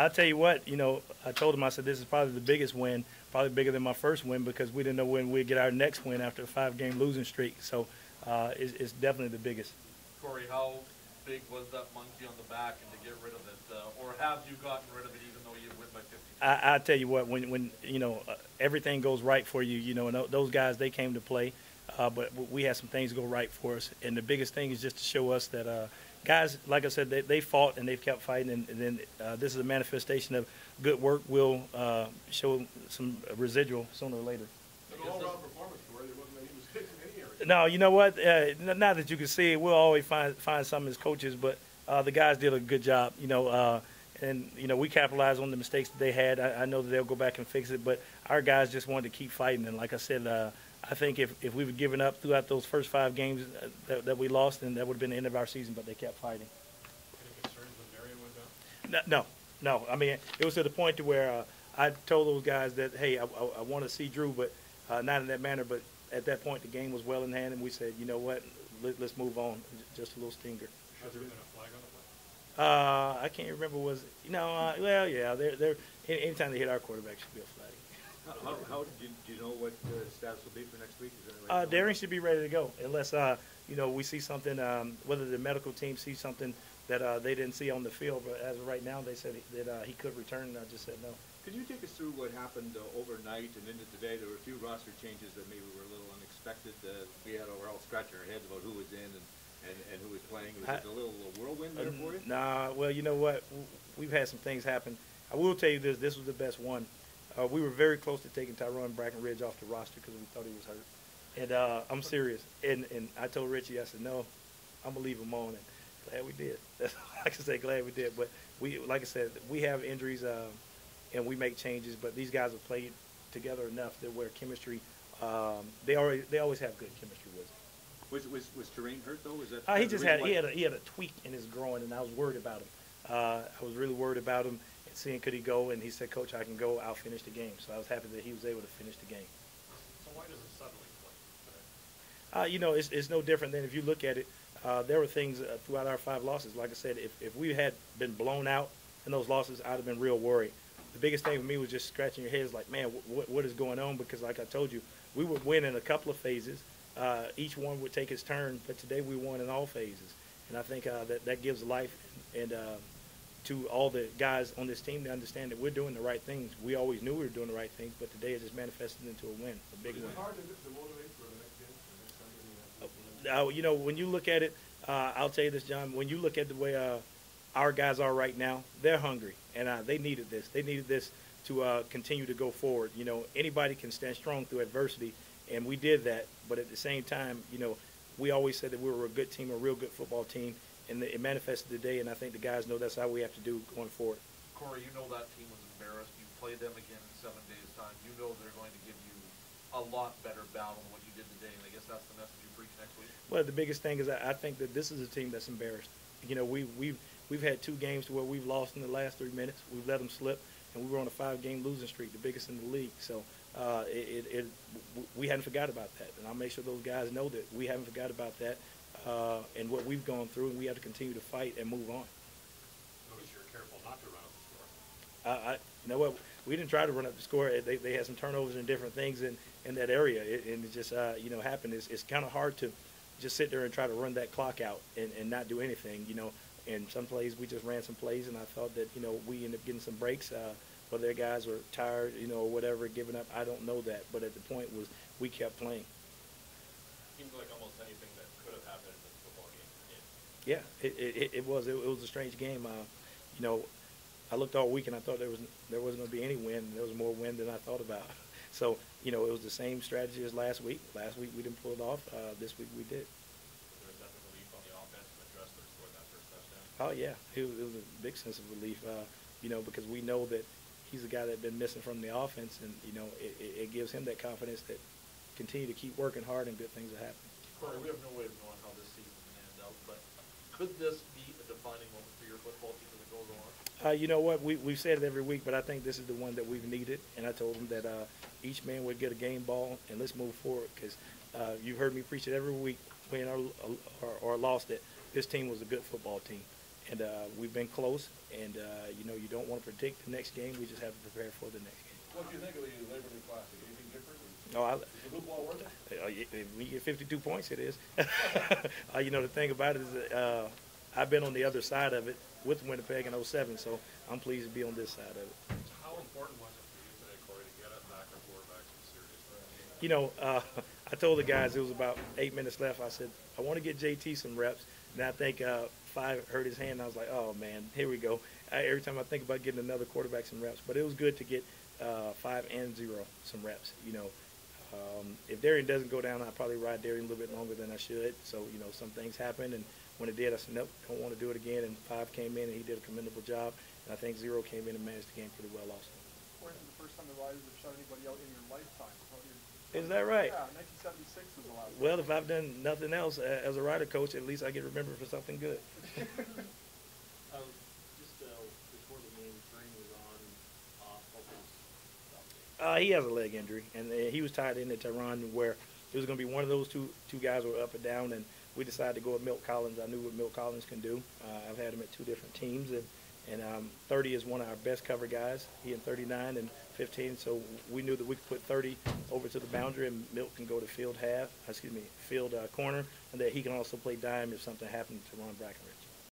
I'll tell you what, I told him, I said, this is probably the biggest win, probably bigger than my first win because we didn't know when we'd get our next win after a 5-game losing streak. So it's definitely the biggest. Corey, how big was that monkey on the back and to get rid of it? Or have you gotten rid of it even though you win by 50? I tell you what, when everything goes right for you, and those guys, they came to play. But we had some things go right for us. And the biggest thing is just to show us that guys, like I said, they fought and they've kept fighting. And then this is a manifestation of good work will show some residual sooner or later. An all-around performance, Corey. There wasn't any mistakes in any area. No, you know what? Not that you can see it. We'll always find some as coaches, but the guys did a good job. And we capitalized on the mistakes that they had. I know that they'll go back and fix it, but our guys just wanted to keep fighting. And like I said, I think if we were giving up throughout those first 5 games that we lost, then that would have been the end of our season. But they kept fighting. Any concerns when Marion went down? No. I mean, it was to the point to where I told those guys that, hey, I want to see Drew, but not in that manner. But at that point, the game was well in hand, and we said, you know what, let's move on. Just a little stinger. Has there been a flag on the play? I can't remember. Well, yeah. They're anytime they hit our quarterback should be a flag. How do you know what the status will be for next week? Is there any Darren should be ready to go unless we see something. Whether the medical team sees something that they didn't see on the field, but as of right now, they said that he could return, and I just said no. Can you take us through what happened overnight and into today? There were a few roster changes that maybe were a little unexpected. We're all scratching our heads about who was in and who was playing. Was it a little whirlwind there for you? Nah, well, you know what? We've had some things happen. I will tell you this. This was the best one. We were very close to taking Tyrone Brackenridge off the roster because we thought he was hurt. And I'm serious. And I told Richie, I said, no, I'm going to leave him on. And glad we did. Like I said, glad we did. But like I said, we have injuries and we make changes. But these guys have played together enough that where chemistry, they always have good chemistry with them. Was Terrain hurt though? Was that he had a tweak in his groin, and I was worried about him. I was really worried about him and seeing could he go, and he said, Coach, I can go. I'll finish the game. So I was happy that he was able to finish the game. So why does it suddenly play? It's no different than if you look at it. There were things throughout our 5 losses. Like I said, if we had been blown out in those losses, I'd have been real worried. The biggest thing for me was just scratching your heads like, man, what is going on? Because like I told you, we would win in a couple of phases. Each one would take its turn, but today we won in all phases. And I think that gives life and to all the guys on this team to understand that we're doing the right things. We always knew we were doing the right things, but today it just manifested into a win, a big win. Is it hard to motivate for the next game? When you look at it, I'll tell you this, John, when you look at the way our guys are right now, they're hungry, and they needed this. They needed this to continue to go forward. Anybody can stand strong through adversity, and we did that. But at the same time, we always said that we were a good team, a real good football team, and it manifested today, and I think the guys know that's how we have to do going forward. Corey, you know that team was embarrassed. You played them again in 7 days' time. You know they're going to give you a lot better battle than what you did today, and I guess that's the message you preach next week. Well, the biggest thing is I think that this is a team that's embarrassed. We've had 2 games where we've lost in the last 3 minutes. We've let them slip, and we were on a 5-game losing streak, the biggest in the league. So we hadn't forgot about that, and I'll make sure those guys know that we haven't forgot about that and what we've gone through, and we have to continue to fight and move on. Notice you're careful not to run up the score. You know what? We didn't try to run up the score. They had some turnovers and different things in that area, and it just happened. It's kind of hard to just sit there and try to run that clock out and not do anything. And some plays we just ran some plays, and I thought that we ended up getting some breaks. Whether their guys were tired, or whatever, giving up, I don't know that. But at the point was we kept playing. Seems like almost anything that could have happened in this football game. Yeah, it was. It was a strange game. I looked all week and I thought there wasn't going to be any win. There was more win than I thought about. So it was the same strategy as last week. Last week we didn't pull it off. This week we did. Was there a sense of relief on the offense when Dressler scored that first touchdown? Oh yeah, it was a big sense of relief. Because we know that he's a guy that's been missing from the offense, and it gives him that confidence that continue to keep working hard and good things will happen. Corey, we have no way of knowing how this season is going to end up, but could this be a defining moment for your football team as it goes along? You know what? We've said it every week, but I think this is the one that we've needed. And I told them that each man would get a game ball, and let's move forward. Because you've heard me preach it every week, win or lost it. This team was a good football team, and we've been close. And you know, you don't want to predict the next game. We just have to prepare for the next game. What do you think of the Labor Day Classic? Anything different? No, Is the hoopball worth it? if we get 52 points, it is. You know, the thing about it is that I've been on the other side of it with Winnipeg in '07, so I'm pleased to be on this side of it. How important was it for you today, Corey, to get it back our quarterback some serious reps? You know, I told the guys it was about 8 minutes left. I said, I want to get JT some reps. And I think Five hurt his hand. And I was like, oh, man, here we go. Every time I think about getting another quarterback some reps. But it was good to get 5 and 0 some reps. You know, if Darian doesn't go down, I'll probably ride Darian a little bit longer than I should. So, you know, some things happen. And when it did, I said, nope, don't want to do it again. And 5 came in, and he did a commendable job. And I think 0 came in and managed the game pretty well also. When was the first time the Riders have shut anybody out in your lifetime? Is that right? Yeah, 1976 was the last Well, if I've done nothing else as a Rider coach, at least I get remembered for something good. Just before the game, Green was on focus. He has a leg injury, and he was tied into Tehran where it was going to be one of those two guys were up and down, and we decided to go with Milt Collins. I knew what Milt Collins can do. I've had him at 2 different teams, and 30 is one of our best cover guys. He in 39 and 15, so we knew that we could put 30 over to the boundary, and Milt can go to field corner, and that he can also play dime if something happened to Ron Brackenridge.